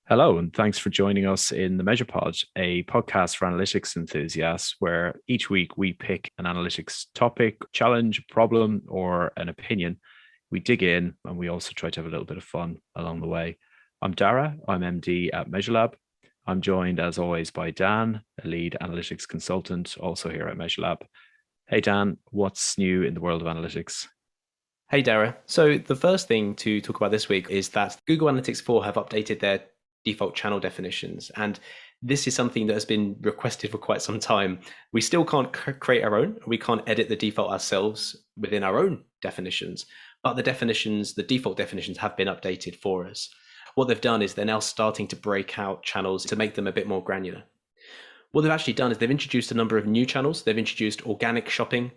Hello, and thanks for joining us in the MeasurePod, a podcast for analytics enthusiasts, where each week we pick an analytics topic, challenge, problem, or an opinion. We dig in, and we also try to have a little bit of fun along the way. I'm Dara, I'm MD at Measurelab. I'm joined, as always, by Dan, a lead analytics consultant, also here at Measurelab. Hey, Dan, what's new in the world of analytics? Hey Dara. So the first thing to talk about this week is that Google Analytics 4 have updated their default channel definitions. And this is something that has been requested for quite some time. We still can't create our own. We can't edit the default ourselves within our own definitions. But the default definitions have been updated for us. What they've done is they're now starting to break out channels to make them a bit more granular. What they've actually done is they've introduced a number of new channels. They've introduced organic shopping,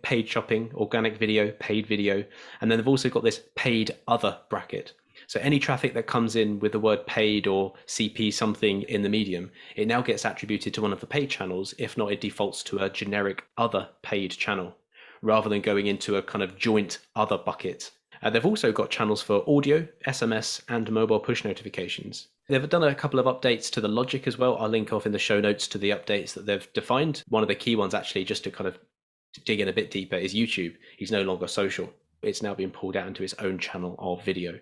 organic video, paid video, and then they've also got this paid other bracket. So any traffic that comes in with the word paid or CP something in the medium, it now gets attributed to one of the paid channels. If not, it defaults to a generic other paid channel rather than going into a kind of joint other bucket. They've also got channels for audio, SMS, and mobile push notifications. They've done a couple of updates to the logic as well. I'll link off in the show notes to the updates that they've defined. One of the key ones, actually, just to kind of dig in a bit deeper, is YouTube. He's no longer social. It's now being pulled out into its own channel of video.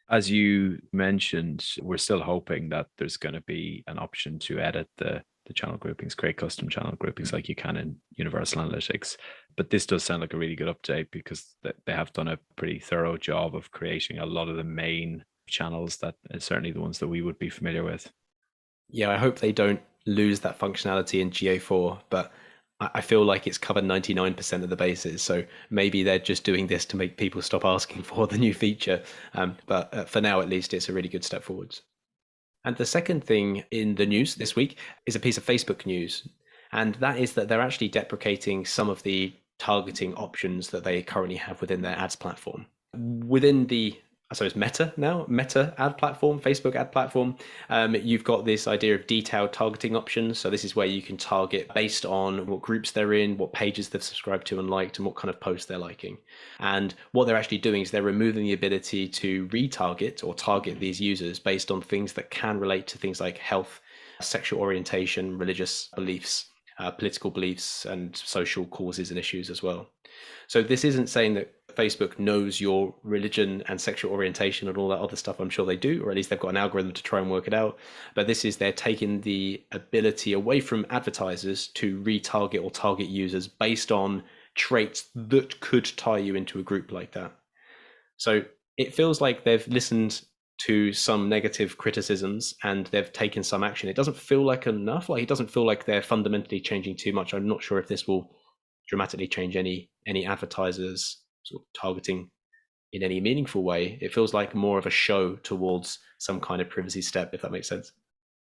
As you mentioned, we're still hoping that there's going to be an option to edit the channel groupings, create custom channel groupings like you can in Universal Analytics. But this does sound like a really good update because they have done a pretty thorough job of creating a lot of the main channels that are certainly the ones that we would be familiar with. Yeah, I hope they don't lose that functionality in GA4, but I feel like it's covered 99% of the bases. So maybe they're just doing this to make people stop asking for the new feature. But for now, at least, it's a really good step forwards. And the second thing in the news this week is a piece of Facebook news. And that is that they're actually deprecating some of the targeting options that they currently have within their ads platform. Within the I suppose Meta ad platform, Facebook ad platform, you've got this idea of detailed targeting options. So this is where you can target based on what groups they're in, what pages they've subscribed to and liked, and what kind of posts they're liking. And what they're actually doing is they're removing the ability to retarget or target these users based on things that can relate to things like health, sexual orientation, religious beliefs, political beliefs, and social causes and issues as well. So this isn't saying that Facebook knows your religion and sexual orientation and all that other stuff. I'm sure they do, or at least they've got an algorithm to try and work it out. But this is they're taking the ability away from advertisers to retarget or target users based on traits that could tie you into a group like that. So it feels like they've listened to some negative criticisms and they've taken some action. It doesn't feel like enough. Like it doesn't feel like they're fundamentally changing too much. I'm not sure if this will dramatically change any advertisers sort of targeting in any meaningful way. It feels like more of a show towards some kind of privacy step, if that makes sense.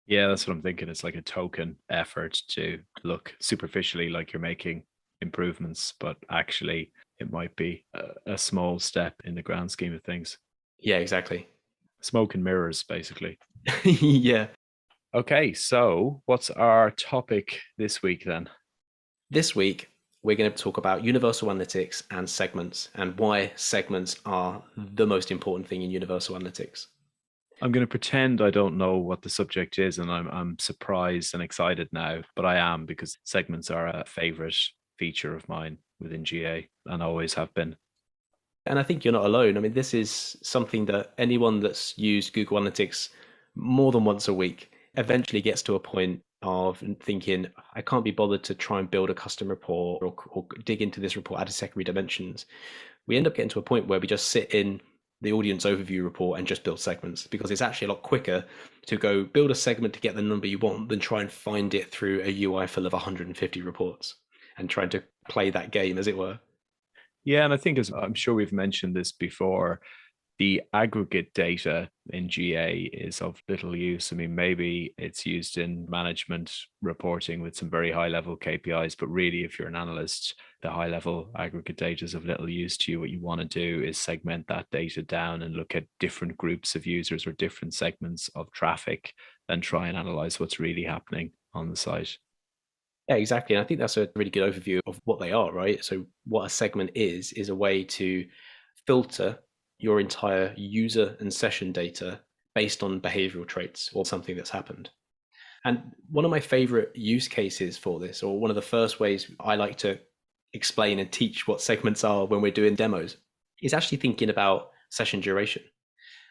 Yeah, that's what I'm thinking. It's like a token effort to look superficially like you're making improvements, but actually it might be a small step in the grand scheme of things. Yeah, exactly. Smoke and mirrors, basically. Yeah. Okay, so what's our topic this week then? This week, we're going to talk about universal analytics and segments and why segments are the most important thing in universal analytics. I'm going to pretend I don't know what the subject is, and I'm surprised and excited now, but I am because segments are a favorite feature of mine within GA and always have been. And I think you're not alone. I mean, this is something that anyone that's used Google Analytics more than once a week eventually gets to a point of thinking, I can't be bothered to try and build a custom report or dig into this report, add secondary dimensions. We end up getting to a point where we just sit in the audience overview report and just build segments because it's actually a lot quicker to go build a segment to get the number you want than try and find it through a UI full of 150 reports and trying to play that game, as it were. Yeah, and I think as I'm sure we've mentioned this before, the aggregate data in GA is of little use. I mean, maybe it's used in management reporting with some very high level KPIs, but really, if you're an analyst, the high level aggregate data is of little use to you. What you want to do is segment that data down and look at different groups of users or different segments of traffic and try and analyze what's really happening on the site. Yeah, exactly. And I think that's a really good overview of what they are, right? So what a segment is a way to filter your entire user and session data based on behavioral traits or something that's happened. And one of my favorite use cases for this, or one of the first ways I like to explain and teach what segments are when we're doing demos, is actually thinking about session duration.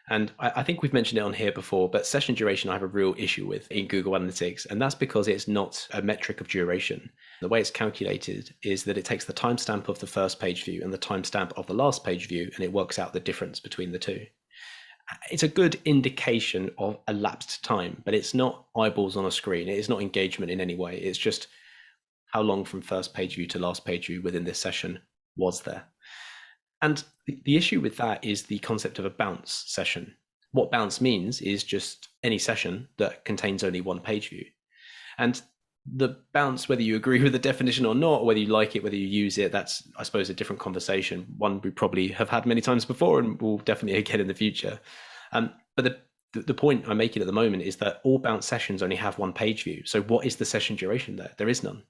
And I think we've mentioned it on here before, but session duration I have a real issue with in Google Analytics, and that's because it's not a metric of duration. The way it's calculated is that it takes the timestamp of the first page view and the timestamp of the last page view, and it works out the difference between the two. It's a good indication of elapsed time, but it's not eyeballs on a screen. It is not engagement in any way. It's just how long from first page view to last page view within this session was there. And the issue with that is the concept of a bounce session. What bounce means is just any session that contains only one page view. And the bounce, whether you agree with the definition or not, whether you like it, whether you use it, that's, I suppose, a different conversation. One we probably have had many times before and will definitely again in the future. But the point I'm making at the moment is that all bounce sessions only have one page view. So what is the session duration there? There is none.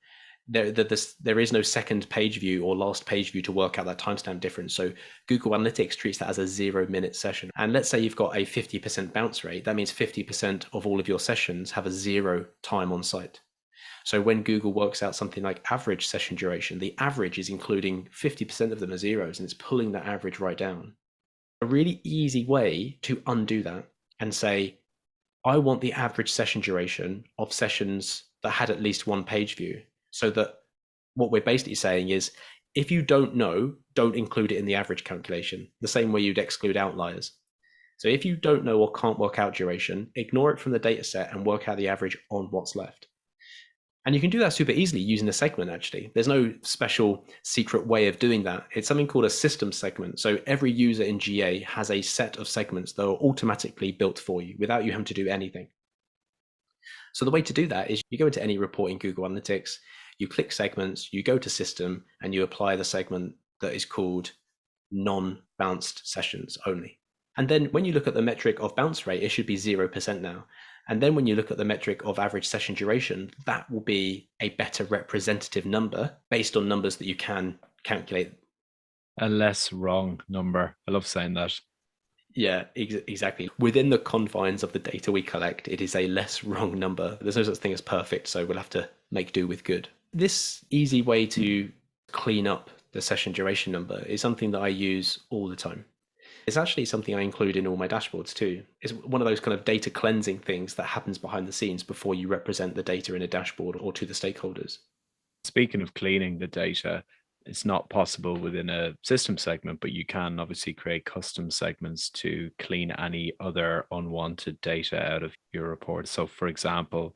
There is no second page view or last page view to work out that timestamp difference. So Google Analytics treats that as a 0-minute session. And let's say you've got a 50% bounce rate. That means 50% of all of your sessions have a 0 time on site. So when Google works out something like average session duration, the average is including 50% of them as zeros, and it's pulling that average right down. A really easy way to undo that and say, I want the average session duration of sessions that had at least one page view. So that what we're basically saying is, if you don't know, don't include it in the average calculation, the same way you'd exclude outliers. So if you don't know or can't work out duration, ignore it from the data set and work out the average on what's left. And you can do that super easily using a segment, actually. There's no special secret way of doing that. It's something called a system segment. So every user in GA has a set of segments that are automatically built for you without you having to do anything. So the way to do that is you go into any report in Google Analytics, you click segments, you go to system, and you apply the segment that is called non-bounced sessions only. And then when you look at the metric of bounce rate, it should be 0% now. And then when you look at the metric of average session duration, that will be a better representative number based on numbers that you can calculate. A less wrong number. I love saying that. Yeah, exactly. Within the confines of the data we collect, it is a less wrong number. There's no such thing as perfect, so we'll have to make do with good. This easy way to clean up the session duration number is something that I use all the time. It's actually something I include in all my dashboards too. It's one of those kind of data cleansing things that happens behind the scenes before you represent the data in a dashboard or to the stakeholders. Speaking of cleaning the data, it's not possible within a system segment, but you can obviously create custom segments to clean any other unwanted data out of your report. So for example,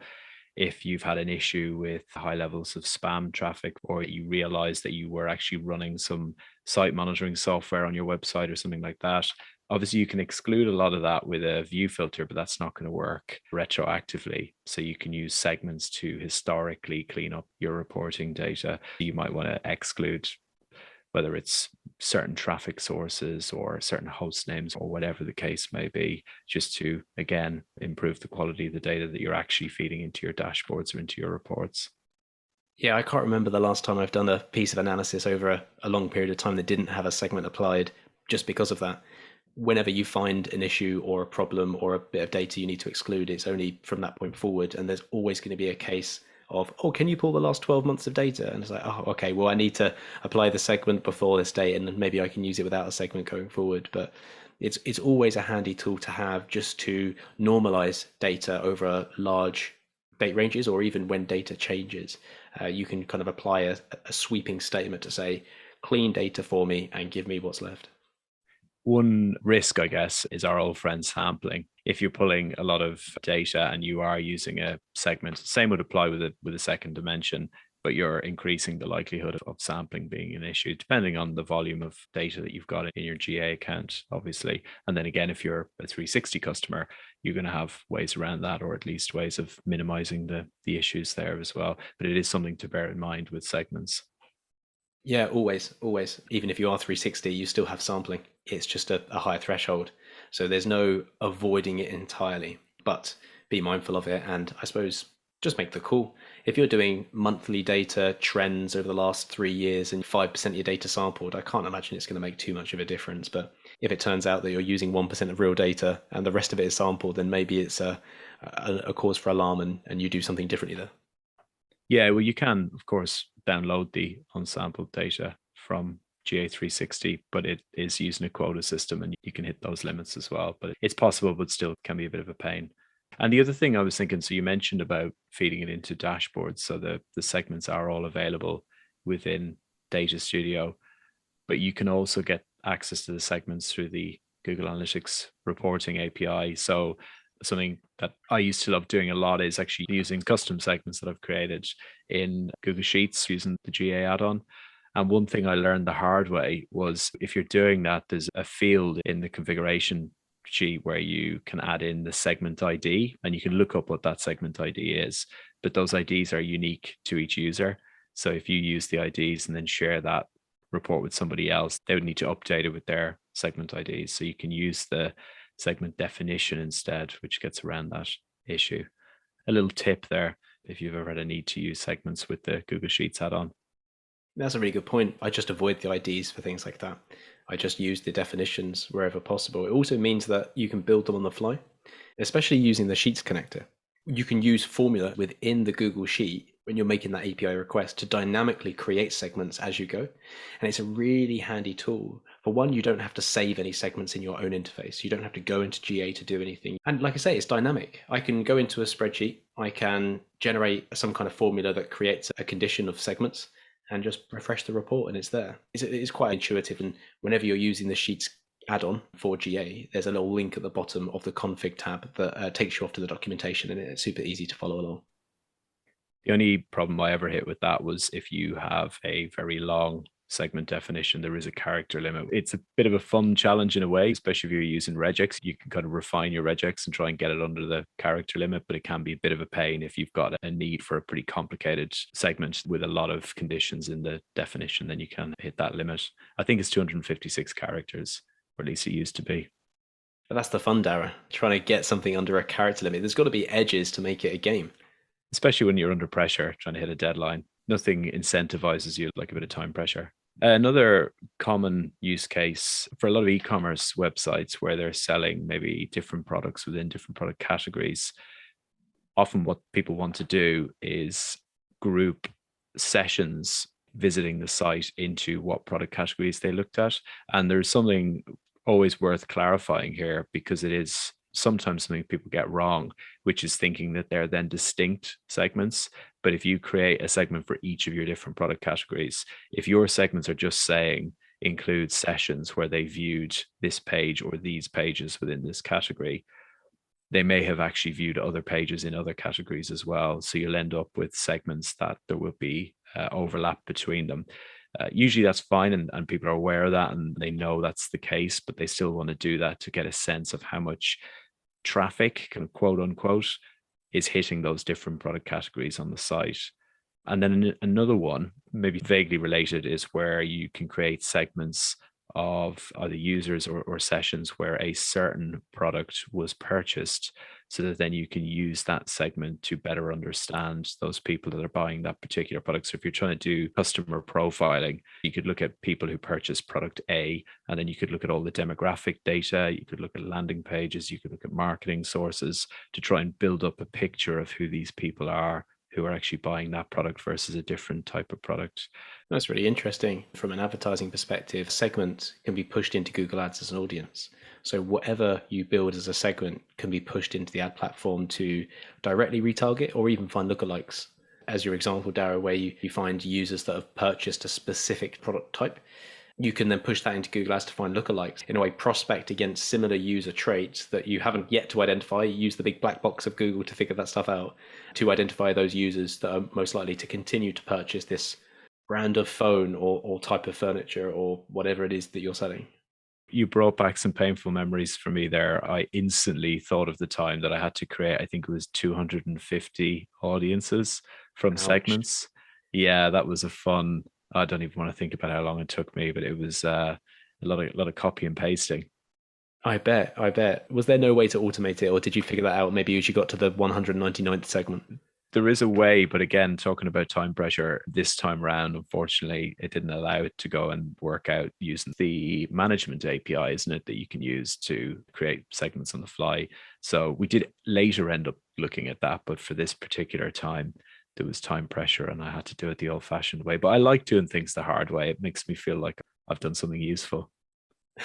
if you've had an issue with high levels of spam traffic, or you realize that you were actually running some site monitoring software on your website or something like that, obviously you can exclude a lot of that with a view filter, but that's not going to work retroactively. So you can use segments to historically clean up your reporting data. You might want to exclude whether it's certain traffic sources or certain host names or whatever the case may be, just to, again, improve the quality of the data that you're actually feeding into your dashboards or into your reports. Yeah, I can't remember the last time I've done a piece of analysis over a long period of time that didn't have a segment applied just because of that. Whenever you find an issue or a problem or a bit of data you need to exclude, it's only from that point forward. And there's always going to be a case of, oh, can you pull the last 12 months of data? And it's like, oh, okay, well, I need to apply the segment before this date, and then maybe I can use it without a segment going forward. But it's always a handy tool to have just to normalize data over large date ranges, or even when data changes. You can kind of apply a sweeping statement to say, clean data for me and give me what's left. One risk, I guess, is our old friend sampling. If you're pulling a lot of data and you are using a segment, same would apply with a second dimension, but you're increasing the likelihood of sampling being an issue, depending on the volume of data that you've got in your GA account, obviously. And then again, if you're a 360 customer, you're going to have ways around that, or at least ways of minimizing the issues there as well. But it is something to bear in mind with segments. Yeah, always. Even if you are 360, you still have sampling. It's just a higher threshold. So there's no avoiding it entirely, but be mindful of it. And I suppose Just make the call. If you're doing monthly data trends over the last 3 years and 5% of your data sampled, I can't imagine it's going to make too much of a difference. But if it turns out that you're using 1% of real data and the rest of it is sampled, then maybe it's a cause for alarm and you do something differently there. Yeah, well, you can, of course, download the unsampled data from GA360, but it is using a quota system and you can hit those limits as well. But it's possible, but still can be a bit of a pain. And the other thing I was thinking, so you mentioned about feeding it into dashboards. So the segments are all available within Data Studio, but you can also get access to the segments through the Google Analytics reporting API. So something that I used to love doing a lot is actually using custom segments that I've created in Google Sheets using the GA add-on. And one thing I learned the hard way was if you're doing that, there's a field in the configuration sheet where you can add in the segment ID and you can look up what that segment ID is. But those IDs are unique to each user. So if you use the IDs and then share that report with somebody else, they would need to update it with their segment IDs. So you can use the segment definition instead, which gets around that issue. A little tip there if you've ever had a need to use segments with the Google Sheets add-on. That's a really good point. I just avoid the IDs for things like that. I just use the definitions wherever possible. It also means that you can build them on the fly, especially using the Sheets connector. You can use formula within the Google Sheet when you're making that API request to dynamically create segments as you go. And it's a really handy tool. For one, you don't have to save any segments in your own interface. You don't have to go into GA to do anything. And like I say, it's dynamic. I can go into a spreadsheet. I can generate some kind of formula that creates a condition of segments and just refresh the report and it's there. It's quite intuitive. And whenever you're using the Sheets add-on for GA, there's a little link at the bottom of the config tab that takes you off to the documentation and it's super easy to follow along. The only problem I ever hit with that was if you have a very long segment definition, there is a character limit. It's a bit of a fun challenge in a way, especially if you're using regex. You can kind of refine your regex and try and get it under the character limit, but it can be a bit of a pain if you've got a need for a pretty complicated segment with a lot of conditions in the definition, then you can hit that limit. I think it's 256 characters, or at least it used to be. But that's the fun, Dara, trying to get something under a character limit. There's got to be edges to make it a game. Especially when you're under pressure, trying to hit a deadline. Nothing incentivizes you like a bit of time pressure. Another common use case for a lot of e-commerce websites where they're selling maybe different products within different product categories, often what people want to do is group sessions visiting the site into what product categories they looked at. And there's something always worth clarifying here because it is sometimes something people get wrong, which is thinking that they're then distinct segments. But if you create a segment for each of your different product categories, if your segments are just saying include sessions where they viewed this page or these pages within this category, they may have actually viewed other pages in other categories as well. So you'll end up with segments that there will be overlap between them. Usually that's fine and people are aware of that and they know that's the case, but they still want to do that to get a sense of how much traffic, kind of quote unquote, is hitting those different product categories on the site. And then another one, maybe vaguely related, is where you can create segments of either users or sessions where a certain product was purchased, so that then you can use that segment to better understand those people that are buying that particular product. So if you're trying to do customer profiling, you could look at people who purchased product A, and then you could look at all the demographic data, you could look at landing pages, you could look at marketing sources to try and build up a picture of who these people are who are actually buying that product versus a different type of product. That's really interesting. From an advertising perspective, segment can be pushed into Google Ads as an audience. So whatever you build as a segment can be pushed into the ad platform to directly retarget or even find lookalikes. As your example, Dara, where you find users that have purchased a specific product type, you can then push that into Google Ads to find lookalikes. In a way, prospect against similar user traits that you haven't yet to identify. Use the big black box of Google to figure that stuff out, to identify those users that are most likely to continue to purchase this brand of phone or type of furniture or whatever it is that you're selling. You brought back some painful memories for me there. I instantly thought of the time that I had to create, I think it was 250 audiences from segments. Yeah, that was a fun, I don't even want to think about how long it took me, but it was a lot of copy and pasting. I bet. Was there no way to automate it, or did you figure that out maybe as you got to the 199th segment? There is a way, but again, talking about time pressure, this time round, unfortunately, it didn't allow it to go and work out using the management API, isn't it, that you can use to create segments on the fly. So we did later end up looking at that, but for this particular time, there was time pressure and I had to do it the old fashioned way. But I like doing things the hard way. It makes me feel like I've done something useful.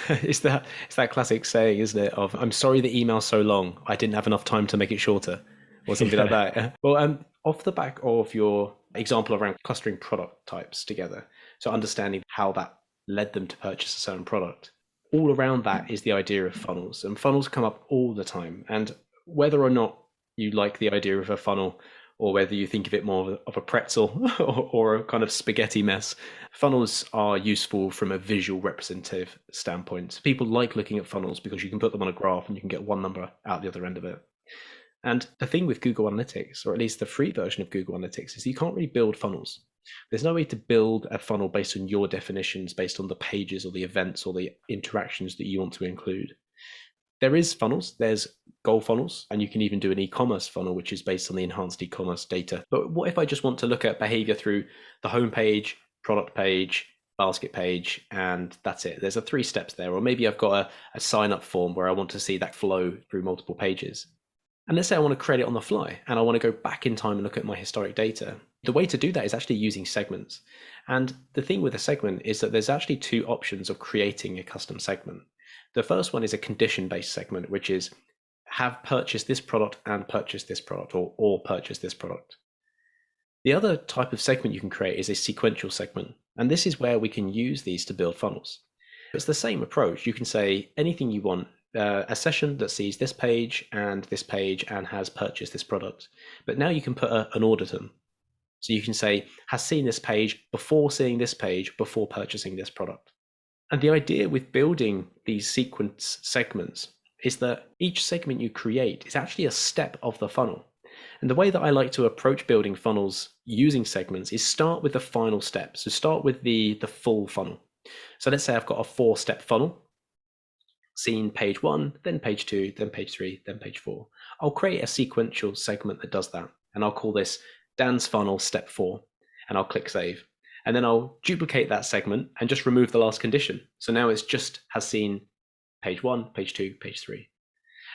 It's that classic saying, isn't it? Of I'm sorry the email's so long. I didn't have enough time to make it shorter, or something like Yeah. that. Well, off the back of your example around clustering product types together, so understanding how that led them to purchase a certain product. All around that is the idea of funnels, and funnels come up all the time. And whether or not you like the idea of a funnel, or whether you think of it more of a pretzel or a kind of spaghetti mess, funnels are useful from a visual representative standpoint. People like looking at funnels because you can put them on a graph and you can get one number out the other end of it. And the thing with Google Analytics, or at least the free version of Google Analytics, is you can't really build funnels. There's no way to build a funnel based on your definitions, based on the pages or the events or the interactions that you want to include. There is funnels, there's goal funnels, and you can even do an e-commerce funnel, which is based on the enhanced e-commerce data. But what if I just want to look at behavior through the homepage, product page, basket page, and that's it? There's a 3 steps there. Or maybe I've got a sign up form where I want to see that flow through multiple pages. And let's say I want to create it on the fly and I want to go back in time and look at my historic data. The way to do that is actually using segments. And the thing with a segment is that there's actually 2 options of creating a custom segment. The first one is a condition-based segment, which is have purchased this product and purchased this product, or purchased this product. The other type of segment you can create is a sequential segment. And this is where we can use these to build funnels. It's the same approach. You can say anything you want, a session that sees this page and has purchased this product. But now you can put an order to them. So you can say, has seen this page before seeing this page, before purchasing this product. And the idea with building these sequence segments is that each segment you create is actually a step of the funnel. And the way that I like to approach building funnels using segments is start with the final step. So start with the full funnel. So let's say I've got a 4-step funnel, seen page 1, then page 2, then page 3, then page 4. I'll create a sequential segment that does that. And I'll call this Dan's funnel step 4. And I'll click save. And then I'll duplicate that segment and just remove the last condition. So now it's just has seen page 1, page 2, page 3.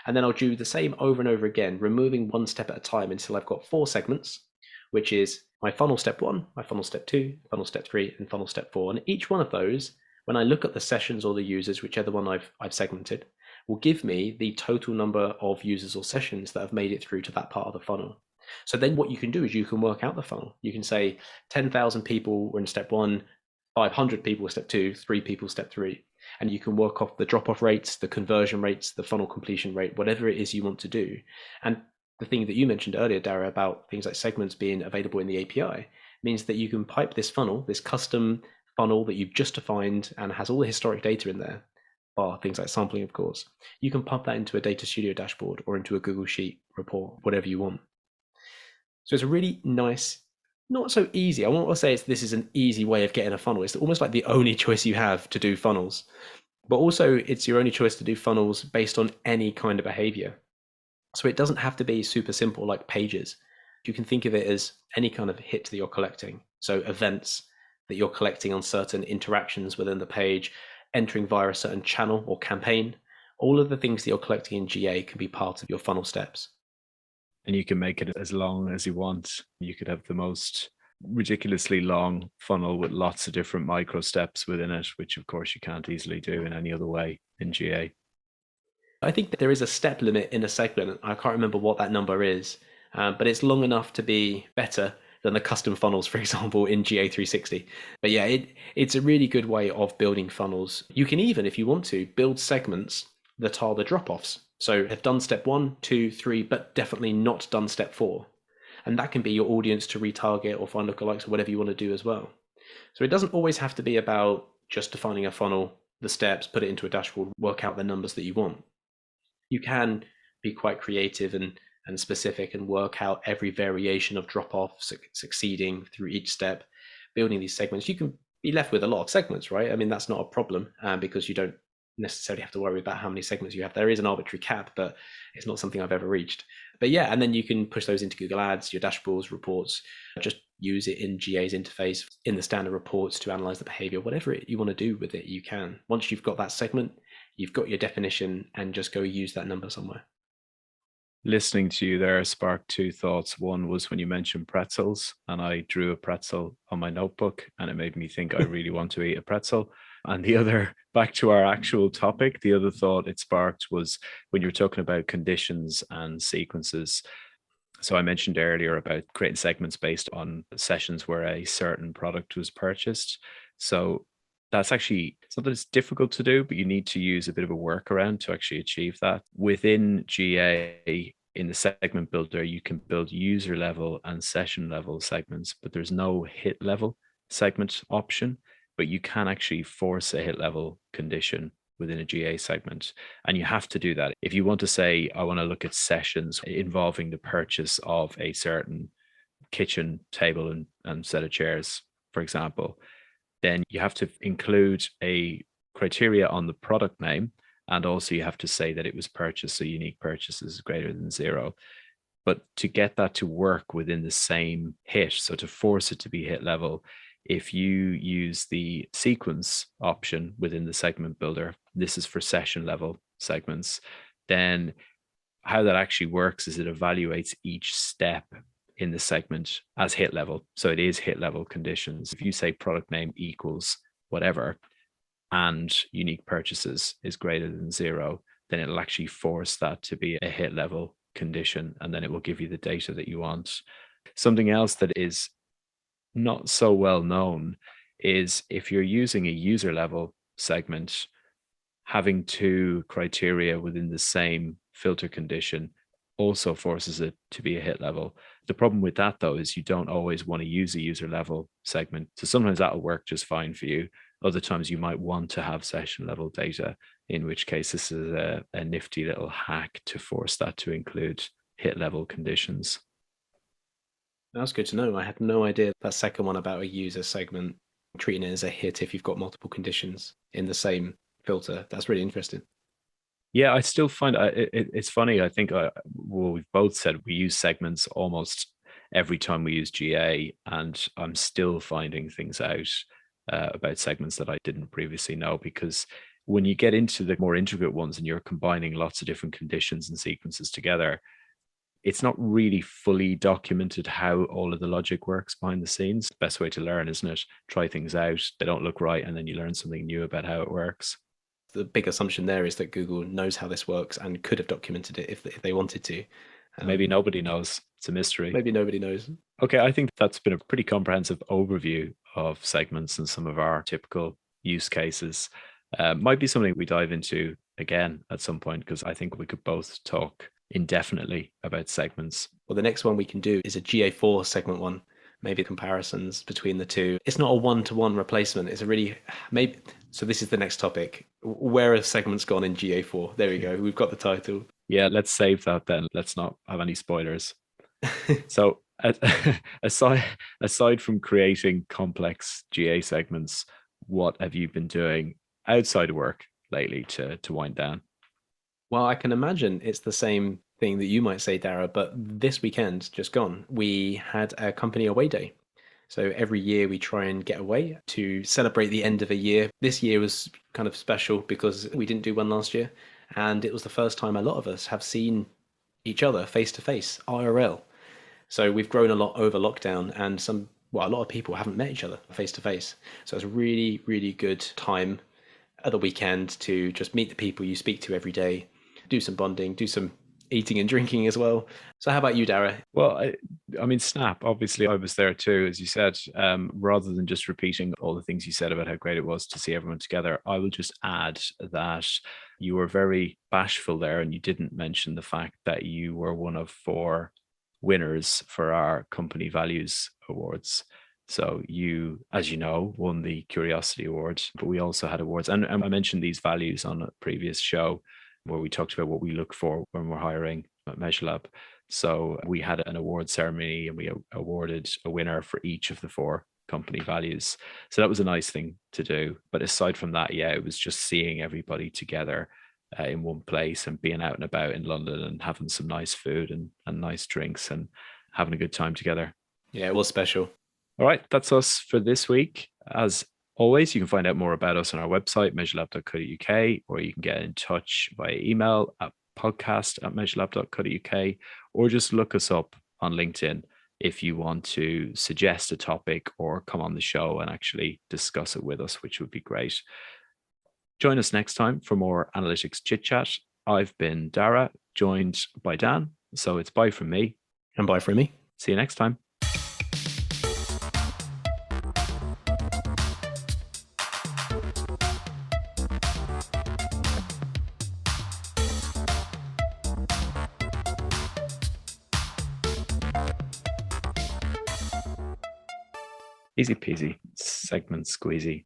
And then I'll do the same over and over again, removing 1 step at a time until I've got 4 segments, which is my funnel step 1, my funnel step 2, funnel step 3, and funnel step 4. And each one of those, when I look at the sessions or the users, whichever one I've segmented, will give me the total number of users or sessions that have made it through to that part of the funnel. So then what you can do is you can work out the funnel. You can say 10,000 people were in step 1, 500 people were step 2, 3 people step 3. And you can work off the drop-off rates, the conversion rates, the funnel completion rate, whatever it is you want to do. And the thing that you mentioned earlier, Dara, about things like segments being available in the API means that you can pipe this funnel, this custom funnel that you've just defined and has all the historic data in there, bar things like sampling, of course. You can pump that into a Data Studio dashboard or into a Google Sheet report, whatever you want. So it's a really nice, not so easy. I won't want to say this is an easy way of getting a funnel. It's almost like the only choice you have to do funnels. But also it's your only choice to do funnels based on any kind of behavior. So it doesn't have to be super simple like pages. You can think of it as any kind of hit that you're collecting. So events that you're collecting on certain interactions within the page, entering via a certain channel or campaign. All of the things that you're collecting in GA can be part of your funnel steps. And you can make it as long as you want. You could have the most ridiculously long funnel with lots of different micro steps within it, which of course you can't easily do in any other way in GA. I think that there is a step limit in a segment. I can't remember what that number is, but it's long enough to be better than the custom funnels, for example, in GA360. But yeah, it's a really good way of building funnels. You can even, if you want to, build segments that are the drop-offs. So have done step 1, 2, 3, but definitely not done step 4. And that can be your audience to retarget or find lookalikes or whatever you want to do as well. So it doesn't always have to be about just defining a funnel, the steps, put it into a dashboard, work out the numbers that you want. You can be quite creative and specific and work out every variation of drop-off succeeding through each step, building these segments. You can be left with a lot of segments, right? I mean, that's not a problem because you don't necessarily have to worry about how many segments you have. There is an arbitrary cap, but it's not something I've ever reached. But yeah, and then you can push those into Google Ads, your dashboards, reports, just use it in GA's interface, in the standard reports to analyze the behavior, whatever you want to do with it, you can. Once you've got that segment, you've got your definition, and just go use that number somewhere. Listening to you there sparked two thoughts. One was when you mentioned pretzels, and I drew a pretzel on my notebook, and it made me think I really want to eat a pretzel. And the other, back to our actual topic, the other thought it sparked was when you're talking about conditions and sequences. So I mentioned earlier about creating segments based on sessions where a certain product was purchased. So that's actually something that's difficult to do, but you need to use a bit of a workaround to actually achieve that. Within GA, in the segment builder, you can build user level and session level segments, but there's no hit level segment option, but you can actually force a hit level condition within a GA segment. And you have to do that. If you want to say, I want to look at sessions involving the purchase of a certain kitchen table and set of chairs, for example, then you have to include a criteria on the product name. And also you have to say that it was purchased. So unique purchases is greater than 0. But to get that to work within the same hit, so to force it to be hit level, if you use the sequence option within the segment builder, this is for session level segments, then how that actually works is it evaluates each step in the segment as hit level. So it is hit level conditions. If you say product name equals whatever and unique purchases is greater than 0, then it'll actually force that to be a hit level condition, and then it will give you the data that you want. Something else that is not so well known is if you're using a user level segment, having 2 criteria within the same filter condition also forces it to be a hit level. The problem with that, though, is you don't always want to use a user level segment. So sometimes that'll work just fine for you. Other times you might want to have session level data, in which case this is a nifty little hack to force that to include hit level conditions. That's good to know. I had no idea that second one about a user segment, treating it as a hit if you've got multiple conditions in the same filter. That's really interesting. Yeah, I still find it's funny. I think well, we've both said we use segments almost every time we use GA, and I'm still finding things out about segments that I didn't previously know, because when you get into the more intricate ones and you're combining lots of different conditions and sequences together, it's not really fully documented how all of the logic works behind the scenes. Best way to learn, isn't it? Try things out, they don't look right, and then you learn something new about how it works. The big assumption there is that Google knows how this works and could have documented it if they wanted to. Maybe nobody knows. It's a mystery. Maybe nobody knows. Okay, I think that's been a pretty comprehensive overview of segments and some of our typical use cases. Might be something we dive into again at some point, because I think we could both talk indefinitely about segments. Well, the next one we can do is a GA4 segment one, maybe comparisons between the two. It's not a one-to-one replacement. It's a really, maybe, so this is the next topic. Where have segments gone in GA4? There we go. We've got the title. Yeah, let's save that then. Let's not have any spoilers. So aside from creating complex GA segments, what have you been doing outside of work lately to wind down? Well, I can imagine it's the same thing that you might say, Dara, but this weekend, just gone, we had a company away day. So every year we try and get away to celebrate the end of a year. This year was kind of special because we didn't do one last year. And it was the first time a lot of us have seen each other face to face, IRL. So we've grown a lot over lockdown, and a lot of people haven't met each other face to face. So it's a really, really good time at the weekend to just meet the people you speak to every day, do some bonding, do some eating and drinking as well. So how about you, Dara? Well, I mean, Snap, obviously I was there too, as you said. Rather than just repeating all the things you said about how great it was to see everyone together, I will just add that you were very bashful there, and you didn't mention the fact that you were one of 4 winners for our company values awards. So you, as you know, won the Curiosity Award, but we also had awards. And I mentioned these values on a previous show where we talked about what we look for when we're hiring at Measurelab. So we had an award ceremony, and we awarded a winner for each of the 4 company values. So that was a nice thing to do. But aside from that, yeah, it was just seeing everybody together in one place and being out and about in London and having some nice food and nice drinks and having a good time together. Yeah, it was special. All right, that's us for this week. As always, you can find out more about us on our website, measurelab.co.uk, or you can get in touch via email at podcast@measurelab.co.uk, or just look us up on LinkedIn if you want to suggest a topic or come on the show and actually discuss it with us, which would be great. Join us next time for more analytics chit chat. I've been Dara, joined by Dan. So it's bye from me. And bye from me. See you next time. Easy peasy, segment squeezy.